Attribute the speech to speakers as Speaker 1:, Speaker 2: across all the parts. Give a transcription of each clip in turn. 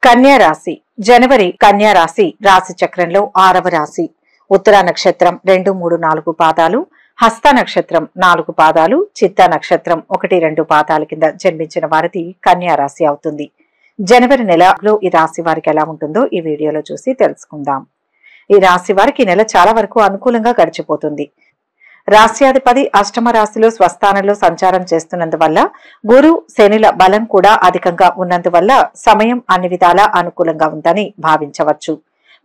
Speaker 1: కన్యా రాశి జనవరి కన్యా రాశి రాశి చక్రంలో 6వ రాశి. ఉత్తర నక్షత్రం 2, 3, 4 పాదాలు, హస్త నక్షత్రం 4 పాదాలు, చిత్త నక్షత్రం 1, 2 పాదాల కింద జన్మించిన వారిది కన్యా రాశి అవుతుంది. జనవరి నెలలో ఈ రాశి వారికి ఎలా ఉంటుందో ఈ వీడియోలో చూసి తెలుసుకుందాం. ఈ రాశి వారికి నెల చాలా వరకు అనుకూలంగా గడిచిపోతుంది. రాశ్యాధిపతి అష్టమ రాశిలో స్వస్థానంలో సంచారం చేస్తున్నందువల్ల గురు శనిల బలం కూడా అధికంగా ఉన్నందువల్ల సమయం అన్ని విధాలా అనుకూలంగా ఉందని భావించవచ్చు.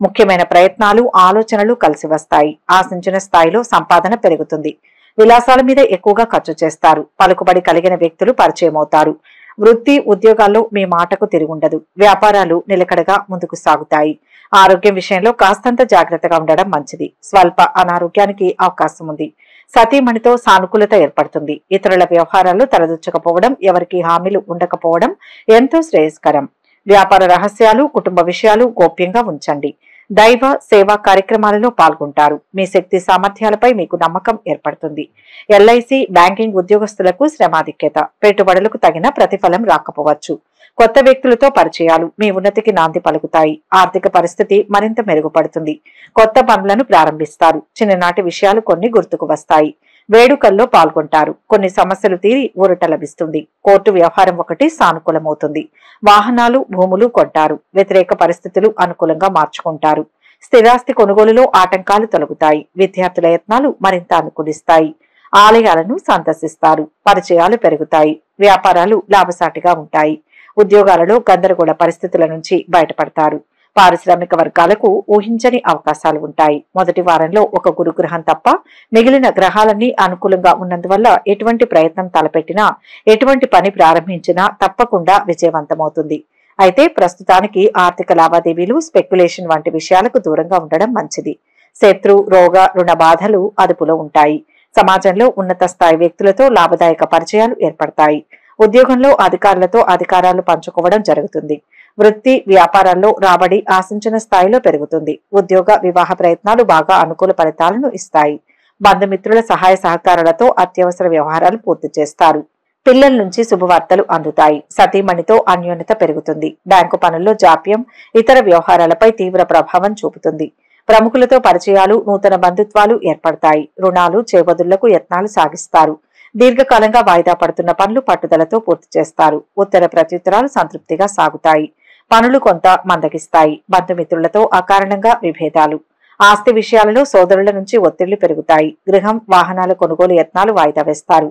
Speaker 1: ముఖ్యమైన ప్రయత్నాలు ఆలోచనలు కలిసి వస్తాయి. ఆశించిన స్థాయిలో సంపాదన పెరుగుతుంది. విలాసాల మీద ఎక్కువగా ఖర్చు చేస్తారు. పలుకుబడి కలిగిన వ్యక్తులు పరిచయం అవుతారు. వృత్తి ఉద్యోగాల్లో మీ మాటకు తిరుగుండదు. వ్యాపారాలు నిలకడగా ముందుకు సాగుతాయి. ఆరోగ్యం విషయంలో కాస్తంత జాగ్రత్తగా ఉండడం మంచిది. స్వల్ప అనారోగ్యానికి అవకాశం ఉంది. సతీమణితో సానుకూలత ఏర్పడుతుంది. ఇతరుల వ్యవహారాల్లో తలదూర్చకపోవడం, ఎవరికి హామీలు ఉండకపోవడం ఎంతో శ్రేయస్కరం. వ్యాపార రహస్యాలు, కుటుంబ విషయాలు గోప్యంగా ఉంచండి. దైవ సేవా కార్యక్రమాలలో పాల్గొంటారు. మీ శక్తి సామర్థ్యాలపై మీకు నమ్మకం ఏర్పడుతుంది. ఎల్ఐసి, బ్యాంకింగ్ ఉద్యోగస్తులకు శ్రమాధిక్యత. పెట్టుబడులకు తగిన ప్రతిఫలం రాకపోవచ్చు. కొత్త వ్యక్తులతో పరిచయాలు మీ ఉన్నతికి నాంది పలుకుతాయి. ఆర్థిక పరిస్థితి మరింత మెరుగుపడుతుంది. కొత్త పనులను ప్రారంభిస్తారు. చిన్ననాటి విషయాలు కొన్ని గుర్తుకు వస్తాయి. వేడుకల్లో పాల్గొంటారు. కొన్ని సమస్యలు తీరి ఊరట లభిస్తుంది. కోర్టు వ్యవహారం ఒకటి సానుకూలమవుతుంది. వాహనాలు, భూములు కొంటారు. వ్యతిరేక పరిస్థితులు అనుకూలంగా మార్చుకుంటారు. స్థిరాస్తి కొనుగోలులో ఆటంకాలు తొలగుతాయి. విద్యార్థుల యత్నాలు మరింత అనుకూలిస్తాయి. ఆలయాలను సందర్శిస్తారు. పరిచయాలు పెరుగుతాయి. వ్యాపారాలు లాభసాటిగా ఉంటాయి. ఉద్యోగాలలో గందరగోళ పరిస్థితుల నుంచి బయటపడతారు. పారిశ్రామిక వర్గాలకు ఊహించని అవకాశాలు ఉంటాయి. మొదటి వారంలో ఒక గురుగ్రహం తప్ప మిగిలిన గ్రహాలన్నీ అనుకూలంగా ఉన్నందువల్ల ఎటువంటి ప్రయత్నం తలపెట్టినా, ఎటువంటి పని ప్రారంభించినా తప్పకుండా విజయవంతమవుతుంది. అయితే ప్రస్తుతానికి ఆర్థిక లావాదేవీలు, స్పెక్యులేషన్ వంటి విషయాలకు దూరంగా ఉండడం మంచిది. శత్రు, రోగ, రుణ బాధలు అదుపులో ఉంటాయి. సమాజంలో ఉన్నత స్థాయి వ్యక్తులతో లాభదాయక పరిచయాలు ఏర్పడతాయి. ఉద్యోగంలో అధికారులతో అధికారాలు పంచుకోవడం జరుగుతుంది. వృత్తి వ్యాపారాల్లో రాబడి ఆశించిన స్థాయిలో పెరుగుతుంది. ఉద్యోగ వివాహ ప్రయత్నాలు బాగా అనుకూల ఫలితాలను ఇస్తాయి. బంధుమిత్రుల సహాయ సహకారాలతో అత్యవసర వ్యవహారాలు పూర్తి చేస్తారు. పిల్లల నుంచి శుభవార్తలు అందుతాయి. సతీమణితో అన్యోన్యత పెరుగుతుంది. బ్యాంకు పనుల్లో జాప్యం ఇతర వ్యవహారాలపై తీవ్ర ప్రభావం చూపుతుంది. ప్రముఖులతో పరిచయాలు, నూతన బంధుత్వాలు ఏర్పడతాయి. రుణాలు, చేబదుళ్లకు యత్నాలు సాగిస్తారు. దీర్ఘకాలంగా వాయిదా పడుతున్న పనులు పట్టుదలతో పూర్తి చేస్తారు. ఉత్తర ప్రత్యుత్తరాలు సంతృప్తిగా సాగుతాయి. పనులు కొంత మందగిస్తాయి. బంధుమిత్రులతో అకారణంగా విభేదాలు. ఆస్తి విషయాలలో సోదరుల నుంచి ఒత్తిళ్లు పెరుగుతాయి. గృహం, వాహనాల కొనుగోలు యత్నాలు వాయిదా వేస్తారు.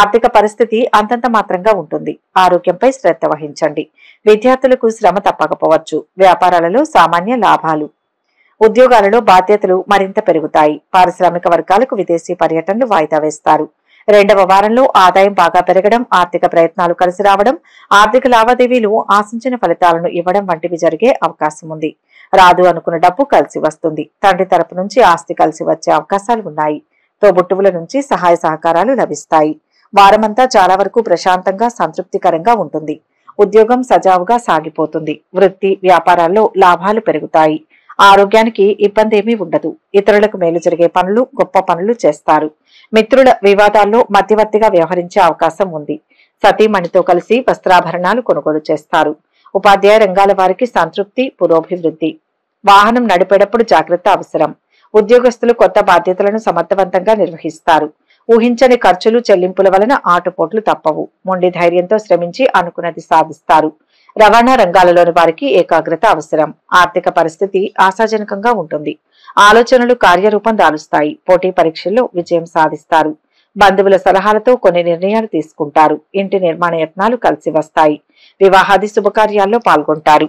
Speaker 1: ఆర్థిక పరిస్థితి అంతంత మాత్రంగా ఉంటుంది. ఆరోగ్యంపై శ్రద్ధ వహించండి. విద్యార్థులకు శ్రమ తప్పకపోవచ్చు. వ్యాపారాలలో సామాన్య లాభాలు. ఉద్యోగాలలో బాధ్యతలు మరింత పెరుగుతాయి. పారిశ్రామిక వర్గాలకు విదేశీ పర్యటనలు వాయిదా వేస్తారు. రెండవ వారంలో ఆదాయం బాగా పెరగడం, ఆర్థిక ప్రయత్నాలు కలిసి రావడం, ఆర్థిక లావాదేవీలు ఆశించిన ఫలితాలను ఇవ్వడం వంటివి జరిగే అవకాశం ఉంది. రాదు అనుకున్న డబ్బు కలిసి వస్తుంది. తండ్రి తరపు నుంచి ఆస్తి కలిసి వచ్చే అవకాశాలు ఉన్నాయి. తోబుట్టువుల నుంచి సహాయ సహకారాలు లభిస్తాయి. వారమంతా చాలా వరకు ప్రశాంతంగా సంతృప్తికరంగా ఉంటుంది. ఉద్యోగం సజావుగా సాగిపోతుంది. వృత్తి వ్యాపారాల్లో లాభాలు పెరుగుతాయి. ఆరోగ్యానికి ఇబ్బంది ఏమీ ఉండదు. ఇతరులకు మేలు జరిగే పనులు, గొప్ప పనులు చేస్తారు. మిత్రుల వివాదాల్లో మధ్యవర్తిగా వ్యవహరించే అవకాశం ఉంది. సతీమణితో కలిసి వస్త్రాభరణాలు కొనుగోలు చేస్తారు. ఉపాధ్యాయ రంగాల వారికి సంతృప్తి, పురోభివృద్ధి. వాహనం నడిపేటప్పుడు జాగ్రత్త అవసరం. ఉద్యోగస్తులు కొత్త బాధ్యతలను సమర్థవంతంగా నిర్వహిస్తారు. ఊహించని ఖర్చులు, చెల్లింపుల వలన ఆటుపోట్లు తప్పవు. మొండి ధైర్యంతో శ్రమించి అనుకున్నది సాధిస్తారు. రవాణా రంగాలలోని వారికి ఏకాగ్రత అవసరం. ఆర్థిక పరిస్థితి ఆశాజనకంగా ఉంటుంది. ఆలోచనలు కార్యరూపం దాలుస్తాయి. పోటీ పరీక్షల్లో విజయం సాధిస్తారు. బంధువుల సలహాలతో కొన్ని నిర్ణయాలు తీసుకుంటారు. ఇంటి నిర్మాణ యత్నాలు కలిసి వస్తాయి. వివాహాది శుభకార్యాల్లో పాల్గొంటారు.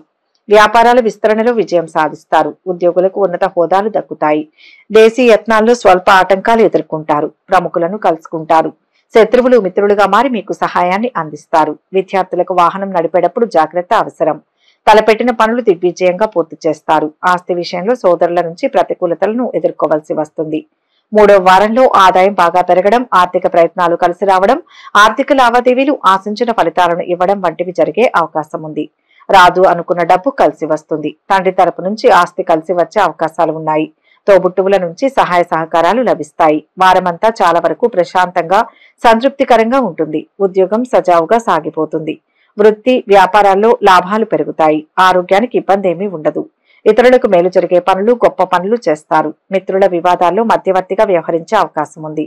Speaker 1: వ్యాపారాల విస్తరణలో విజయం సాధిస్తారు. ఉద్యోగులకు ఉన్నత హోదాలు దక్కుతాయి. దేశీ యత్నాల్లో స్వల్ప ఆటంకాలు ఎదుర్కొంటారు. ప్రముఖులను కలుసుకుంటారు. శత్రువులు మిత్రులుగా మారి మీకు సహాయాన్ని అందిస్తారు. విద్యార్థులకు వాహనం నడిపేటప్పుడు జాగ్రత్త అవసరం. తలపెట్టిన పనులు దిగ్విజయంగా పూర్తి చేస్తారు. ఆస్తి విషయంలో సోదరుల నుంచి ప్రతికూలతలను ఎదుర్కోవలసి వస్తుంది. మూడవ వారంలో ఆదాయం బాగా పెరగడం, ఆర్థిక ప్రయత్నాలు కలిసి రావడం, ఆర్థిక లావాదేవీలు ఆశించిన ఫలితాలను ఇవ్వడం వంటివి జరిగే అవకాశం ఉంది. రాదు అనుకున్న డబ్బు కలిసి వస్తుంది. తండ్రి తరపు నుంచి ఆస్తి కలిసి వచ్చే అవకాశాలు ఉన్నాయి. తోబుట్టువుల నుంచి సహాయ సహకారాలు లభిస్తాయి. వారమంతా చాలా వరకు ప్రశాంతంగా సంతృప్తికరంగా ఉంటుంది. ఉద్యోగం సజావుగా సాగిపోతుంది. వృత్తి వ్యాపారాల్లో లాభాలు పెరుగుతాయి. ఆరోగ్యానికి ఇబ్బంది ఏమీ ఉండదు. ఇతరులకు మేలు జరిగే పనులు, గొప్ప పనులు చేస్తారు. మిత్రుల వివాదాల్లో మధ్యవర్తిగా వ్యవహరించే అవకాశం ఉంది.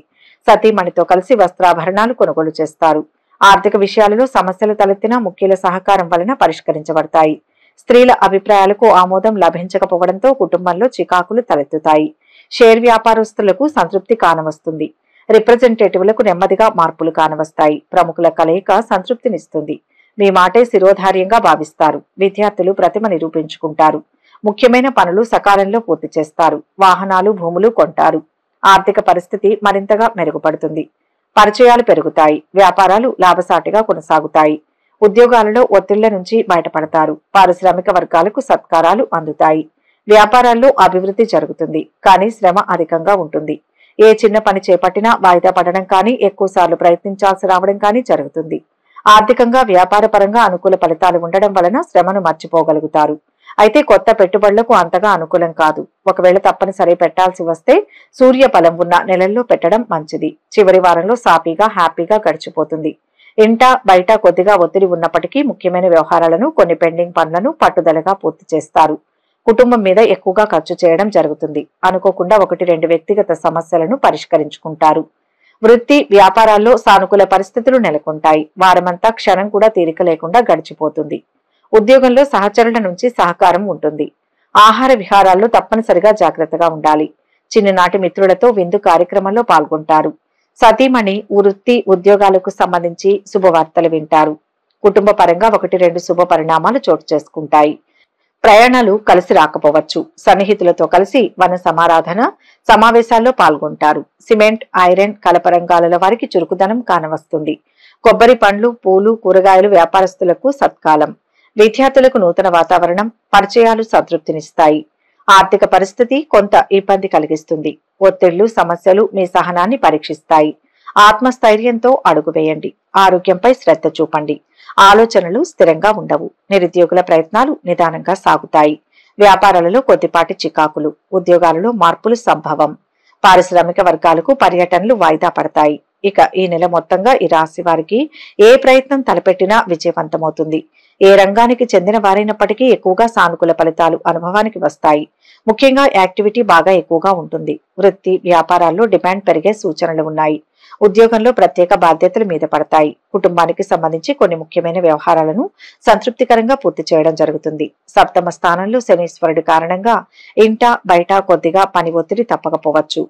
Speaker 1: సతీమణితో కలిసి వస్త్రాభరణాలు కొనుగోలు చేస్తారు. ఆర్థిక విషయాలలో సమస్యలు తలెత్తినా ముఖ్యుల సహకారం వలన పరిష్కరించబడతాయి. స్త్రీల అభిప్రాయాలకు ఆమోదం లభించకపోవడంతో కుటుంబంలో చికాకులు తలెత్తుతాయి. షేర్ వ్యాపారస్తులకు సంతృప్తి కానవస్తుంది. రిప్రజెంటేటివ్లకు నెమ్మదిగా మార్పులు కానవస్తాయి. ప్రముఖుల కలయిక సంతృప్తినిస్తుంది. మీ మాటే శిరోధార్యంగా భావిస్తారు. విద్యార్థులు ప్రతిమ నిరూపించుకుంటారు. ముఖ్యమైన పనులు సకాలంలో పూర్తి చేస్తారు. వాహనాలు, భూములు కొంటారు. ఆర్థిక పరిస్థితి మరింతగా మెరుగుపడుతుంది. పరిచయాలు పెరుగుతాయి. వ్యాపారాలు లాభసాటిగా కొనసాగుతాయి. ఉద్యోగాలలో ఒత్తిళ్ల నుంచి బయటపడతారు. పారిశ్రామిక వర్గాలకు సత్కారాలు అందుతాయి. వ్యాపారాల్లో అభివృద్ధి జరుగుతుంది. కానీ శ్రమ అధికంగా ఉంటుంది. ఏ చిన్న పని చేపట్టినా వాయిదా పడడం కానీ, ఎక్కువసార్లు ప్రయత్నించాల్సి రావడం కానీ జరుగుతుంది. ఆర్థికంగా వ్యాపార పరంగా అనుకూల ఫలితాలు ఉండడం వలన శ్రమను మర్చిపోగలుగుతారు. అయితే కొత్త పెట్టుబడులకు అంతగా అనుకూలం కాదు. ఒకవేళ తప్పనిసరి పెట్టాల్సి వస్తే సూర్య ఫలం ఉన్న నెలల్లో పెట్టడం మంచిది. చివరి వారంలో సాఫీగా హ్యాపీగా గడిచిపోతుంది. ఇంట బయట కొద్దిగా ఒత్తిడి ఉన్నప్పటికీ ముఖ్యమైన వ్యవహారాలను, కొన్ని పెండింగ్ పనులను పట్టుదలగా పూర్తి చేస్తారు. కుటుంబం మీద ఎక్కువగా ఖర్చు చేయడం జరుగుతుంది. అనుకోకుండా 1-2 వ్యక్తిగత సమస్యలను పరిష్కరించుకుంటారు. వృత్తి వ్యాపారాల్లో సానుకూల పరిస్థితులు నెలకొంటాయి. వారమంతా క్షణం కూడా తీరిక లేకుండా గడిచిపోతుంది. ఉద్యోగంలో సహచరుల నుంచి సహకారం ఉంటుంది. ఆహార విహారాల్లో తప్పనిసరిగా జాగ్రత్తగా ఉండాలి. చిన్ననాటి మిత్రులతో విందు కార్యక్రమంలో పాల్గొంటారు. సతీమణి వృత్తి ఉద్యోగాలకు సంబంధించి శుభవార్తలు వింటారు. కుటుంబ పరంగా 1-2 శుభ పరిణామాలు చోటు చేసుకుంటాయి. ప్రయాణాలు కలిసి రాకపోవచ్చు. సన్నిహితులతో కలిసి వన సమారాధన సమావేశాల్లో పాల్గొంటారు. సిమెంట్, ఐరన్, కలప రంగాల వారికి చురుకుదనం కానవస్తుంది. కొబ్బరి పండ్లు, పూలు, కూరగాయలు వ్యాపారస్తులకు సత్కాలం. విద్యార్థులకు నూతన వాతావరణం, పరిచయాలు సంతృప్తినిస్తాయి. ఆర్థిక పరిస్థితి కొంత ఇబ్బంది కలిగిస్తుంది. ఒత్తిళ్లు, సమస్యలు మీ సహనాన్ని పరీక్షిస్తాయి. ఆత్మస్థైర్యంతో అడుగు వేయండి. ఆరోగ్యంపై శ్రద్ధ చూపండి. ఆలోచనలు స్థిరంగా ఉండవు. నిరుద్యోగుల ప్రయత్నాలు నిదానంగా సాగుతాయి. వ్యాపారాలలో కొద్దిపాటి చికాకులు. ఉద్యోగాలలో మార్పులు సంభవం. పారిశ్రామిక వర్గాలకు పర్యటనలు వాయిదా పడతాయి. ఇక ఈ నెల మొత్తంగా ఈ రాశి వారికి ఏ ప్రయత్నం తలపెట్టినా విజయవంతమవుతుంది. ఏ రంగానికి చెందిన వారైనప్పటికీ ఎక్కువగా సానుకూల ఫలితాలు అనుభవానికి వస్తాయి. ముఖ్యంగా యాక్టివిటీ బాగా ఎక్కువగా ఉంటుంది. వృత్తి వ్యాపారాల్లో డిమాండ్ పెరిగే సూచనలు ఉన్నాయి. ఉద్యోగంలో ప్రత్యేక బాధ్యతలు మీద పడతాయి. కుటుంబానికి సంబంధించి కొన్ని ముఖ్యమైన వ్యవహారాలను సంతృప్తికరంగా పూర్తి చేయడం జరుగుతుంది. సప్తమ స్థానంలో శనీశ్వరుడి కారణంగా ఇంట బయట కొద్దిగా పని ఒత్తిడి తప్పకపోవచ్చు.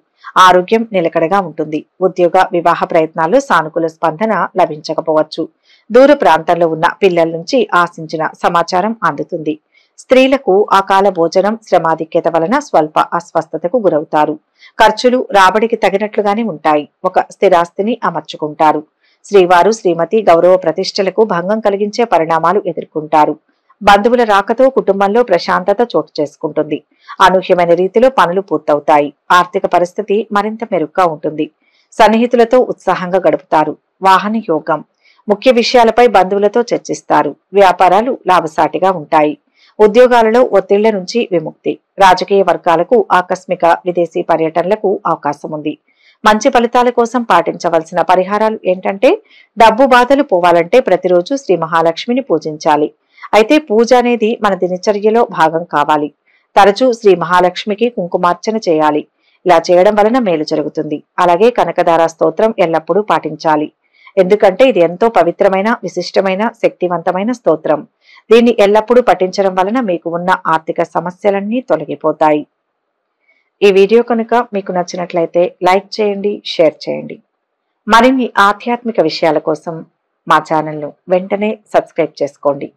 Speaker 1: ఆరోగ్యం నిలకడగా ఉంటుంది. ఉద్యోగ వివాహ ప్రయత్నాల్లో సానుకూల స్పందన లభించకపోవచ్చు. దూర ప్రాంతంలో ఉన్న పిల్లల నుంచి ఆశించిన సమాచారం అందుతుంది. స్త్రీలకు అకాల భోజనం, శ్రమాధిక్యత వలన స్వల్ప అస్వస్థతకు గురవుతారు. ఖర్చులు రాబడికి తగినట్లుగానే ఉంటాయి. ఒక స్థిరాస్తిని అమర్చుకుంటారు. శ్రీవారు శ్రీమతి గౌరవ ప్రతిష్టలకు భంగం కలిగించే పరిణామాలు ఎదుర్కొంటారు. బంధువుల రాకతో కుటుంబంలో ప్రశాంతత చోటు చేసుకుంటుంది. అనూహ్యమైన రీతిలో పనులు పూర్తవుతాయి. ఆర్థిక పరిస్థితి మరింత మెరుగ్గా ఉంటుంది. సన్నిహితులతో ఉత్సాహంగా గడుపుతారు. వాహన యోగం. ముఖ్య విషయాలపై బంధువులతో చర్చిస్తారు. వ్యాపారాలు లాభసాటిగా ఉంటాయి. ఉద్యోగాలలో ఒత్తిళ్ల నుంచి విముక్తి. రాజకీయ వర్గాలకు ఆకస్మిక విదేశీ పర్యటనలకు అవకాశం ఉంది. మంచి ఫలితాల కోసం పాటించవలసిన పరిహారాలు ఏంటంటే, డబ్బు బాధలు పోవాలంటే ప్రతిరోజు శ్రీ మహాలక్ష్మిని పూజించాలి. అయితే పూజ అనేది మన దినచర్యలో భాగం కావాలి. తరచూ శ్రీ మహాలక్ష్మికి కుంకుమార్చన చేయాలి. ఇలా చేయడం వలన మేలు జరుగుతుంది. అలాగే కనకదార స్తోత్రం ఎల్లప్పుడూ పాటించాలి. ఎందుకంటే ఇది ఎంతో పవిత్రమైన, విశిష్టమైన, శక్తివంతమైన స్తోత్రం. దీన్ని ఎల్లప్పుడూ పఠించడం వలన మీకు ఉన్న ఆర్థిక సమస్యలన్నీ తొలగిపోతాయి. ఈ వీడియో కనుక మీకు నచ్చినట్లయితే లైక్ చేయండి, షేర్ చేయండి. మరిన్ని ఆధ్యాత్మిక విషయాల కోసం మా ఛానల్ను వెంటనే సబ్స్క్రైబ్ చేసుకోండి.